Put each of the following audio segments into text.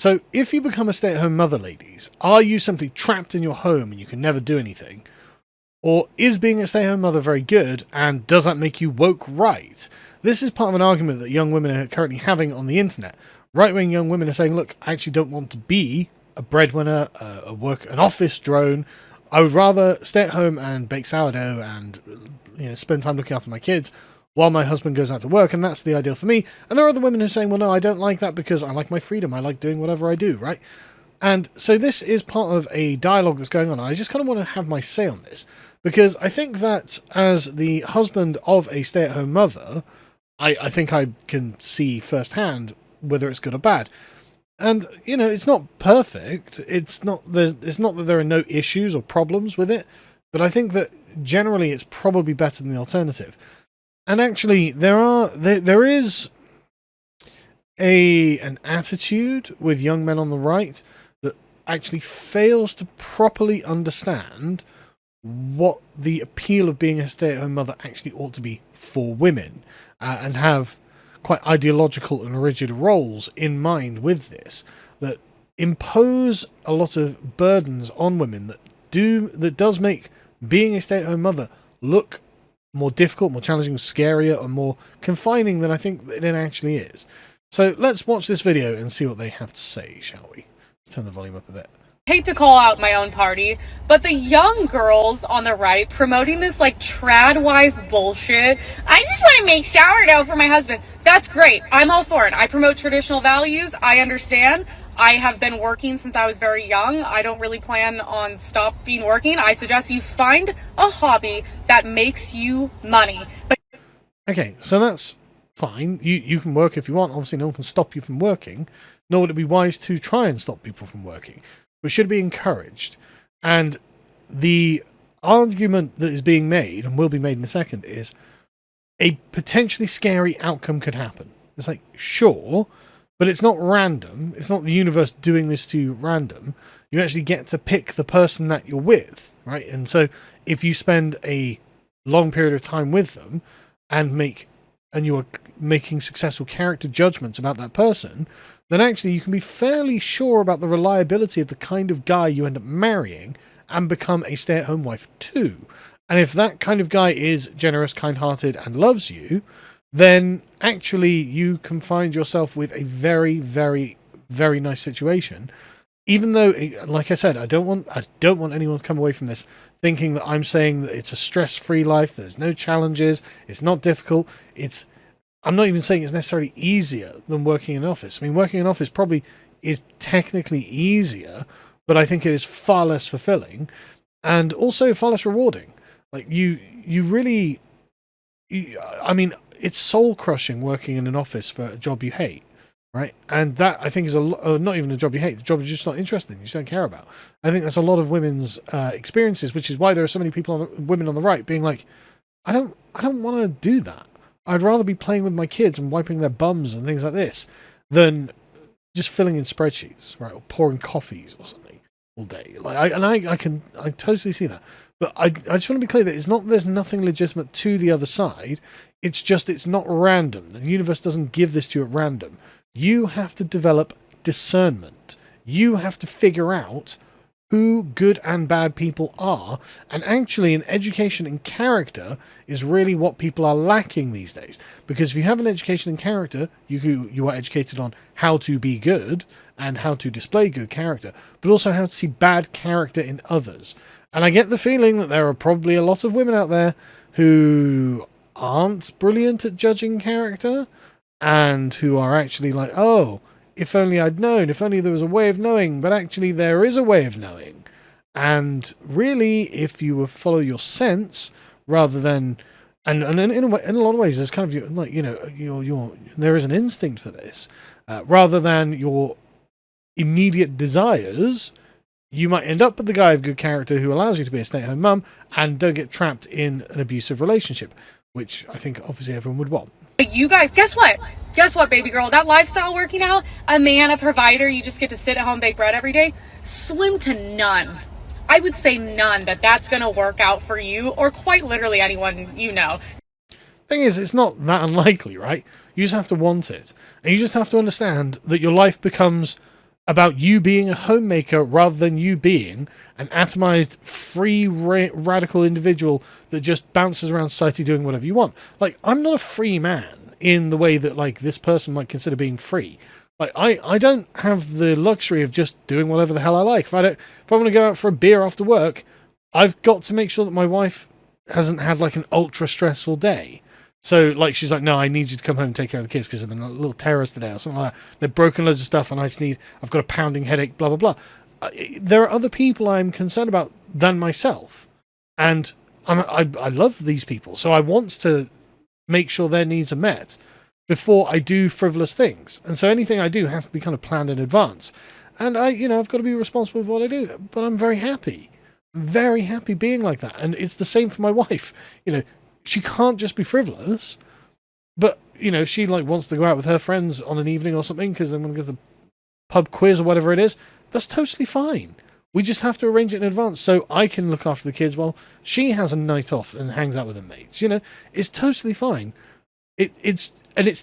So if you become a stay-at-home mother, ladies, are you simply trapped in your home and you can never do anything? Or is being a stay-at-home mother very good, and does that make you woke right? This is part of an argument that young women are currently having on the internet. Right-wing young women are saying, look, I actually don't want to be a breadwinner, an office drone. I would rather stay at home and bake sourdough and spend time looking after my kids while my husband goes out to work, and that's the ideal for me. And there are other women who are saying, well, no, I don't like that because I like my freedom. I like doing whatever I do, right? And so this is part of a dialogue that's going on. I just kind of want to have my say on this, because I think that as the husband of a stay-at-home mother, I think I can see firsthand whether it's good or bad. And, it's not perfect. It's not that there are no issues or problems with it, but I think that generally it's probably better than the alternative. And actually, there is an attitude with young men on the right that actually fails to properly understand what the appeal of being a stay-at-home mother actually ought to be for women, and have quite ideological and rigid roles in mind with this, that impose a lot of burdens on women that does make being a stay-at-home mother look more difficult, more challenging, scarier, and more confining than I think it actually is. So let's watch this video and see what they have to say, shall we? Let's turn the volume up a bit. Hate to call out my own party, but the young girls on the right promoting this like trad wife bullshit. I just want to make sourdough for my husband. That's great. I'm all for it. I promote traditional values. I understand. I have been working since I was very young. I don't really plan on stopping working. I suggest you find a hobby that makes you money. But okay, so that's fine. You can work if you want. Obviously, no one can stop you from working, nor would it be wise to try and stop people from working. But should be encouraged. And the argument that is being made, and will be made in a second, is a potentially scary outcome could happen. It's like, sure, but it's not random. It's not the universe doing this to you random. You actually get to pick the person that you're with, right? And so if you spend a long period of time with them and you are making successful character judgments about that person, then actually you can be fairly sure about the reliability of the kind of guy you end up marrying and become a stay-at-home wife too. And if that kind of guy is generous, kind-hearted, and loves you, then actually you can find yourself with a very, very, very nice situation. Even though, like I said, I don't want anyone to come away from this thinking that I'm saying that it's a stress-free life, there's no challenges, it's not difficult, I'm not even saying it's necessarily easier than working in an office. I mean, working in an office probably is technically easier, but I think it is far less fulfilling and also far less rewarding. Like I mean, it's soul crushing working in an office for a job you hate, right? And that I think is not even a job you hate, the job you're just not interested in, you just don't care about. I think that's a lot of women's experiences, which is why there are so many women on the right being like, I don't want to do that. I'd rather be playing with my kids and wiping their bums and things like this than just filling in spreadsheets, right, or pouring coffees or something all day. I totally see that. But I just want to be clear that there's nothing legitimate to the other side. It's not random. The universe doesn't give this to you at random. You have to develop discernment. You have to figure out who good and bad people are, and actually an education in character is really what people are lacking these days. Because if you have an education in character, you are educated on how to be good and how to display good character, but also how to see bad character in others. And I get the feeling that there are probably a lot of women out there who aren't brilliant at judging character and who are actually like, oh, if only I'd known, if only there was a way of knowing, but actually there is a way of knowing. And really, if you follow your sense rather than, and in a lot of ways, there's kind of like, there is an instinct for this, rather than your immediate desires, you might end up with the guy of good character who allows you to be a stay-at-home mum and don't get trapped in an abusive relationship, which I think obviously everyone would want. you guys, guess what? Guess what, baby girl? That lifestyle working out, a man, a provider, you just get to sit at home, bake bread every day, slim to none. I would say none that's going to work out for you or quite literally anyone you know. Thing is, it's not that unlikely, right? You just have to want it. And you just have to understand that your life becomes about you being a homemaker rather than you being an atomized, free, radical individual that just bounces around society doing whatever you want. Like, I'm not a free man in the way that, like, this person might consider being free. Like, I don't have the luxury of just doing whatever the hell I like. If I want to go out for a beer after work, I've got to make sure that my wife hasn't had, like, an ultra stressful day. So, like, she's like, no, I need you to come home and take care of the kids because I've been a little terrorist today or something like that. They've broken loads of stuff and I've got a pounding headache, blah, blah, blah. There are other people I'm concerned about than myself. And I love these people. So I want to make sure their needs are met before I do frivolous things. And so anything I do has to be kind of planned in advance. And I've got to be responsible for what I do. But I'm very happy being like that. And it's the same for my wife. She can't just be frivolous, but, if she, like, wants to go out with her friends on an evening or something because they want to go to the pub quiz or whatever it is, that's totally fine. We just have to arrange it in advance so I can look after the kids while she has a night off and hangs out with her mates. It's totally fine. It's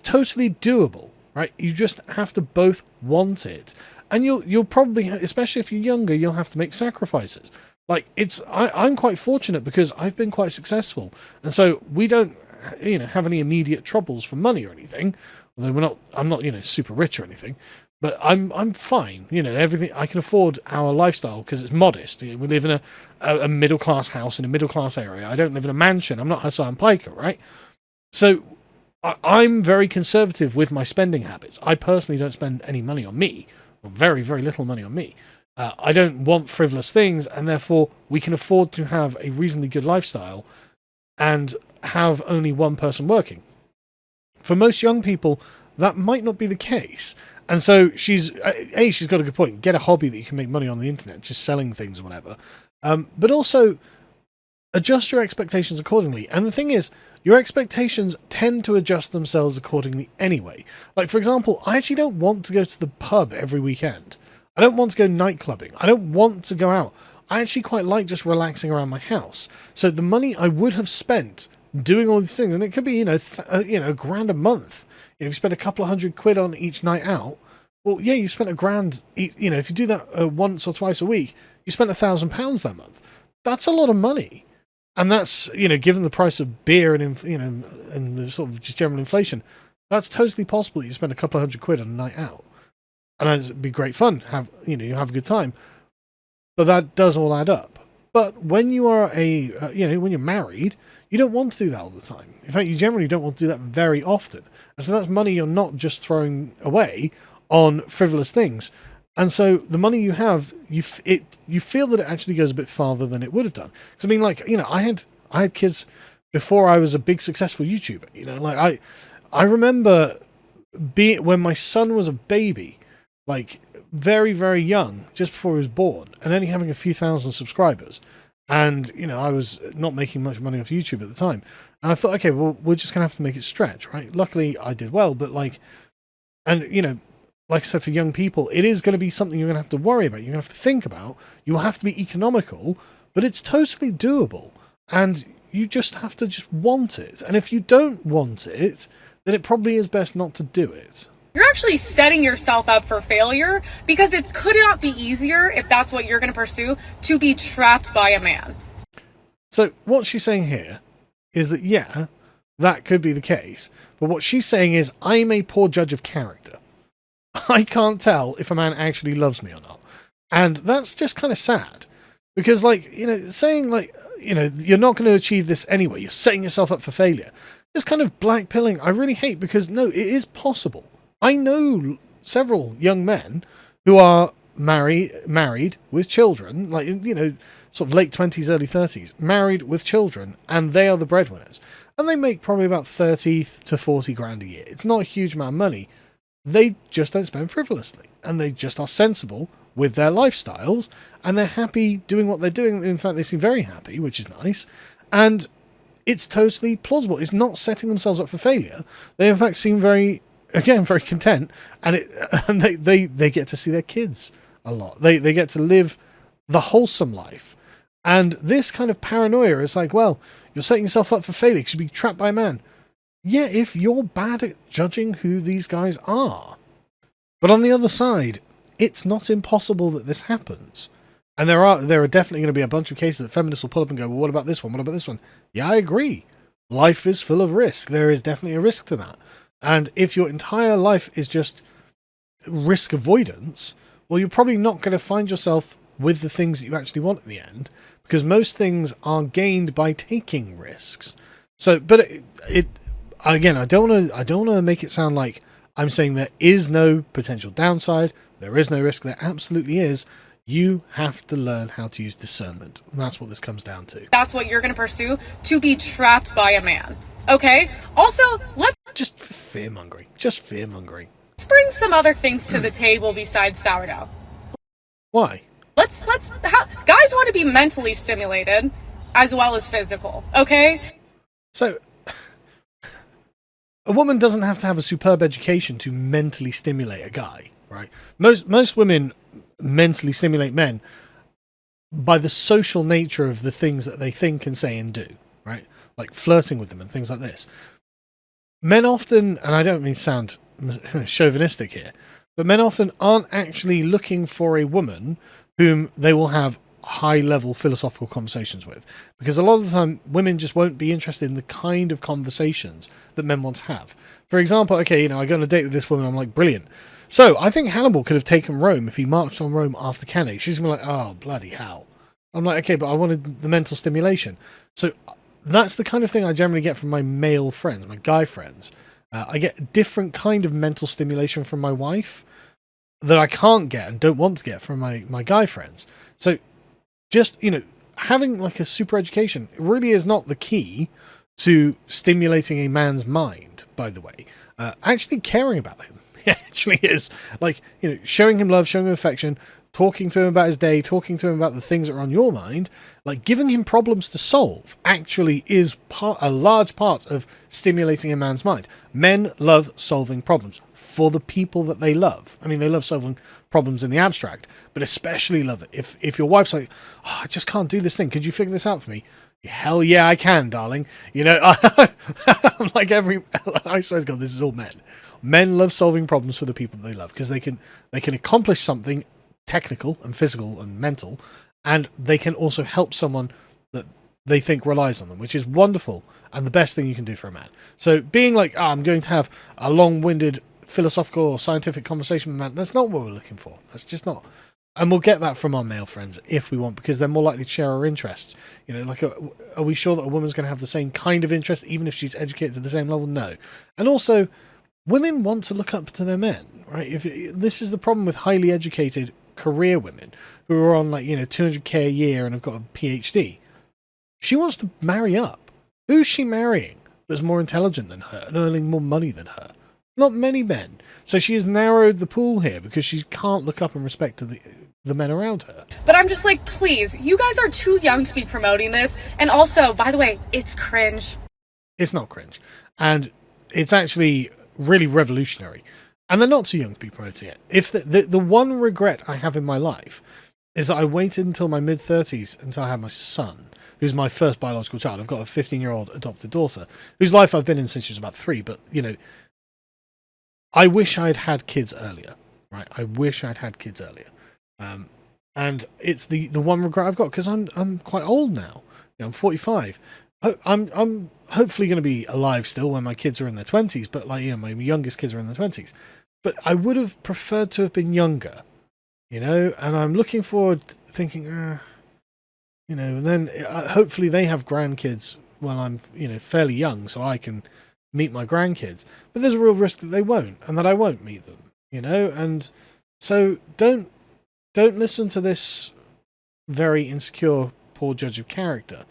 totally doable, right? You just have to both want it. And you'll probably, especially if you're younger, you'll have to make sacrifices. Like, I'm quite fortunate because I've been quite successful. And so we don't, have any immediate troubles for money or anything. Although I'm not, super rich or anything. But I'm fine. Everything, I can afford our lifestyle because it's modest. We live in a middle-class house in a middle-class area. I don't live in a mansion. I'm not Hassan Piker, right? So I'm very conservative with my spending habits. I personally don't spend any money on me, or very, very little money on me. I don't want frivolous things, and therefore we can afford to have a reasonably good lifestyle and have only one person working. For most young people, that might not be the case. And so she's got a good point. Get a hobby that you can make money on the internet, just selling things or whatever. But also adjust your expectations accordingly. And the thing is, your expectations tend to adjust themselves accordingly anyway. Like, for example, I actually don't want to go to the pub every weekend. I don't want to go night clubbing. I don't want to go out. I actually quite like just relaxing around my house. So the money I would have spent doing all these things, and it could be, $1,000 a month. If you spend a couple of £100 on each night out, well, yeah, you spent £1,000. If you do that once or twice a week, you spent £1,000 that month. That's a lot of money. And that's, given the price of beer and the sort of just general inflation, that's totally possible that you spend a couple of £100 on a night out. And it'd be great fun. You have a good time. But that does all add up. But when you are when you're married, you don't want to do that all the time. In fact, you generally don't want to do that very often. And so that's money you're not just throwing away on frivolous things. And so the money you have, you feel that it actually goes a bit farther than it would have done. Because I had kids before I was a big successful YouTuber. I remember when my son was a baby, like very, very young, just before he was born, and only having a few thousand subscribers. And, I was not making much money off YouTube at the time. And I thought, okay, well, we're just going to have to make it stretch, right? Luckily, I did well, but like I said, for young people, it is going to be something you're going to have to worry about. You're going to have to think about. You'll have to be economical, but it's totally doable. And you just have to just want it. And if you don't want it, then it probably is best not to do it. You're actually setting yourself up for failure because it could not be easier, if that's what you're going to pursue, to be trapped by a man. So what she's saying here is that, yeah, that could be the case. But what she's saying is, I'm a poor judge of character. I can't tell if a man actually loves me or not. And that's just kind of sad. Because, saying, you're not going to achieve this anyway, you're setting yourself up for failure, this kind of black pilling I really hate, because, no, it is possible. I know several young men who are married with children, sort of late 20s, early 30s, married with children, and they are the breadwinners. And they make probably about 30 to 40 grand a year. It's not a huge amount of money. They just don't spend frivolously, and they just are sensible with their lifestyles, and they're happy doing what they're doing. In fact, they seem very happy, which is nice. And it's totally plausible. It's not setting themselves up for failure. They, in fact, seem very content, and they get to see their kids a lot. They get to live the wholesome life. And this kind of paranoia is like, well, you're setting yourself up for failure because you'll be trapped by a man. Yeah, if you're bad at judging who these guys are. But on the other side, it's not impossible that this happens. And there are definitely going to be a bunch of cases that feminists will pull up and go, well, what about this one? What about this one? Yeah, I agree. Life is full of risk. There is definitely a risk to that. And if your entire life is just risk avoidance, well, you're probably not going to find yourself with the things that you actually want at the end, because most things are gained by taking risks. So, but again, I don't want to make it sound like I'm saying there is no potential downside. There is no risk. There absolutely is. You have to learn how to use discernment. And that's what this comes down to. That's what you're going to pursue to be trapped by a man. Okay? Also, let's just fear-mongering. Just fear-mongering. Let's bring some other things to the table besides sourdough. Why? Guys want to be mentally stimulated as well as physical, okay? So, a woman doesn't have to have a superb education to mentally stimulate a guy, right? Most women mentally stimulate men by the social nature of the things that they think and say and do, right? Like flirting with them and things like this. Men often, and I don't mean to sound chauvinistic here, but men often aren't actually looking for a woman whom they will have high-level philosophical conversations with. Because a lot of the time, women just won't be interested in the kind of conversations that men want to have. For example, okay, I go on a date with this woman, I'm like, brilliant. So, I think Hannibal could have taken Rome if he marched on Rome after Cannae. She's going to be like, oh, bloody hell. I'm like, okay, but I wanted the mental stimulation. So, that's the kind of thing I generally get from my male friends, my guy friends. I get a different kind of mental stimulation from my wife that I can't get and don't want to get from my guy friends. So, just, having like a super education really is not the key to stimulating a man's mind, by the way. Actually caring about him. It actually is. Like, showing him love, showing him affection, talking to him about his day, talking to him about the things that are on your mind, like giving him problems to solve actually is a large part of stimulating a man's mind. Men love solving problems for the people that they love. I mean, they love solving problems in the abstract, but especially love it. If your wife's like, oh, I just can't do this thing. Could you figure this out for me? Hell yeah, I can, darling. I'm like I swear to God, this is all men. Men love solving problems for the people that they love because they can accomplish something technical and physical and mental, and they can also help someone that they think relies on them, which is wonderful and the best thing you can do for a man. So being like, I'm going to have a long-winded philosophical or scientific conversation with a man, that's not what we're looking for. That's just not. And we'll get that from our male friends if we want, because they're more likely to share our interests. Are we sure that a woman's going to have the same kind of interest, even if she's educated to the same level? No. And also, women want to look up to their men, right? This is the problem with highly educated career women who are on 200k a year and have got a PhD. She wants to marry up. Who's she marrying that's more intelligent than her and earning more money than her? Not many men. So she has narrowed the pool here because she can't look up and respect to the men around her. But I'm just like, please, you guys are too young to be promoting this. And also, by the way, it's cringe. It's not cringe. And it's actually really revolutionary. And they're not too young to be promoting it. If the one regret I have in my life is that I waited until my mid-30s until I had my son, who's my first biological child. I've got a 15-year-old adopted daughter, whose life I've been in since she was about 3. But, I wish I'd had kids earlier, right? I wish I'd had kids earlier. And it's the one regret I've got, because I'm quite old now. I'm 45. I'm hopefully going to be alive still when my kids are in their 20s, but my youngest kids are in their 20s. But I would have preferred to have been younger, and I'm looking forward thinking, and then hopefully they have grandkids when I'm, fairly young, so I can meet my grandkids. But there's a real risk that they won't, and that I won't meet them, and so don't listen to this very insecure, poor judge of character.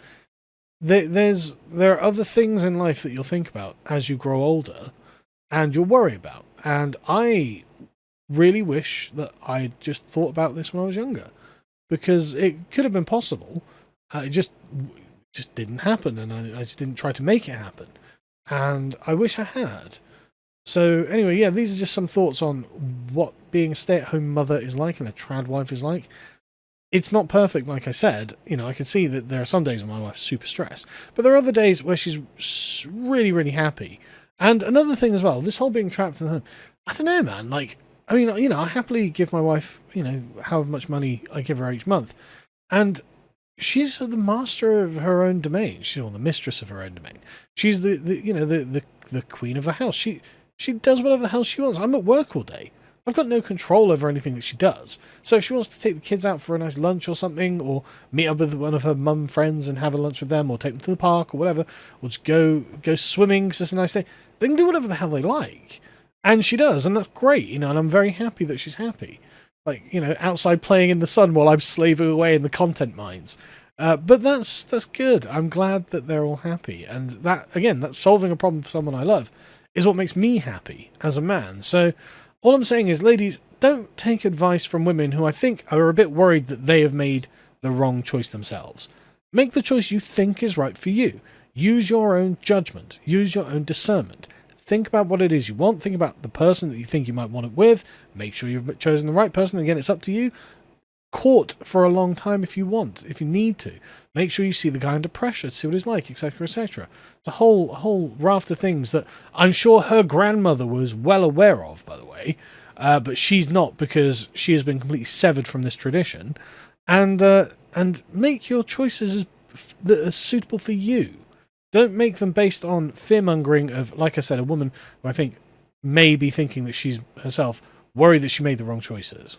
There are other things in life that you'll think about as you grow older, and you'll worry about. And I really wish that I just thought about this when I was younger, because it could have been possible. It just didn't happen, and I just didn't try to make it happen. And I wish I had. So anyway, yeah, these are just some thoughts on what being a stay-at-home mother is like and a trad wife is like. It's not perfect, like I said. I can see that there are some days when my wife's super stressed, but there are other days where she's really, really happy. And another thing as well, this whole being trapped in the home, I don't know, man. I mean, I happily give my wife, however much money I give her each month, and she's the master of her own domain. She's the mistress of her own domain. She's the queen of the house. She does whatever the hell she wants. I'm at work all day. I've got no control over anything that she does. So if she wants to take the kids out for a nice lunch or something, or meet up with one of her mum friends and have a lunch with them, or take them to the park or whatever, or just go swimming because it's a nice day, they can do whatever the hell they like. And she does, and that's great, and I'm very happy that she's happy. Like, outside playing in the sun while I'm slaving away in the content mines. But that's good. I'm glad that they're all happy. And that, again, that's solving a problem for someone I love, is what makes me happy as a man. So all I'm saying is, ladies, don't take advice from women who I think are a bit worried that they have made the wrong choice themselves. Make the choice you think is right for you. Use your own judgment. Use your own discernment. Think about what it is you want. Think about the person that you think you might want it with. Make sure you've chosen the right person. Again, it's up to you. Court for a long time if you want, if you need to. Make sure you see the guy under pressure to see what he's like, etc., etc. It's a whole raft of things that I'm sure her grandmother was well aware of, by the way, but she's not, because she has been completely severed from this tradition. And make your choices that are suitable for you. Don't make them based on fear-mongering of, like I said, a woman who I think may be thinking that she's herself worried that she made the wrong choices.